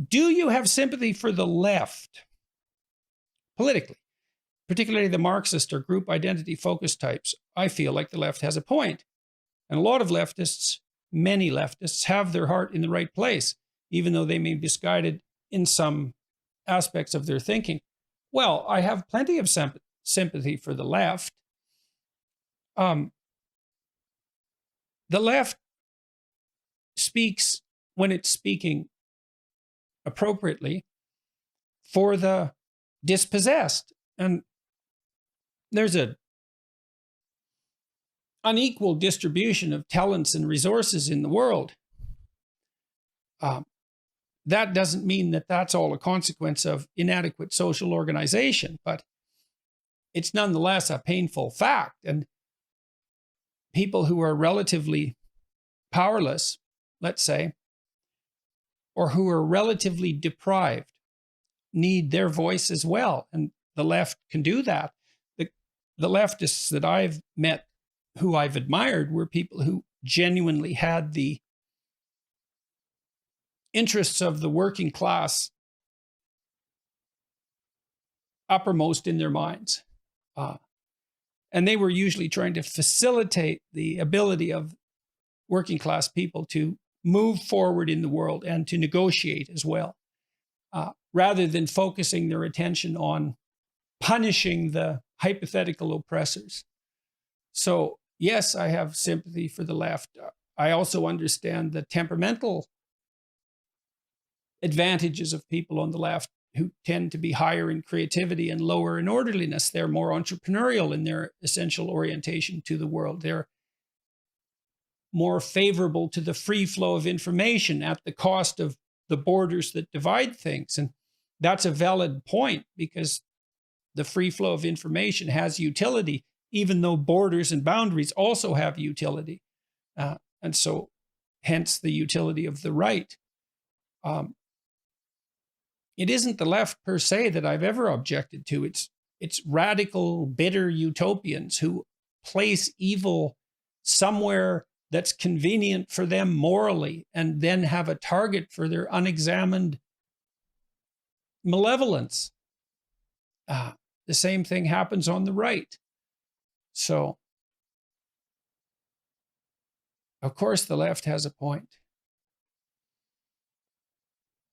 Do you have sympathy for the left politically, particularly the Marxist or group identity focused types? I feel like the left has a point. And a lot of leftists, many leftists, have their heart in the right place, even though they may be misguided in some aspects of their thinking. Well, I have plenty of sympathy for the left. The left speaks, when it's speaking appropriately, for the dispossessed. And there's an unequal distribution of talents and resources in the world. That doesn't mean that that's all a consequence of inadequate social organization, but it's nonetheless a painful fact. And people who are relatively powerless, let's say, or who are relatively deprived, need their voice as well. And the left can do that. The leftists that I've met, who I've admired, were people who genuinely had the interests of the working class uppermost in their minds. And they were usually trying to facilitate the ability of working class people to move forward in the world and to negotiate as well, rather than focusing their attention on punishing the hypothetical oppressors. So, yes, I have sympathy for the left. I also understand the temperamental advantages of people on the left who tend to be higher in creativity and lower in orderliness. They're more entrepreneurial in their essential orientation to the world. They're more favorable to the free flow of information at the cost of the borders that divide things. And that's a valid point, because the free flow of information has utility, even though borders and boundaries also have utility. And so hence the utility of the right. It isn't the left per se that I've ever objected to. It's radical, bitter utopians who place evil somewhere that's convenient for them morally, and then have a target for their unexamined malevolence. The same thing happens on the right. So, of course, the left has a point.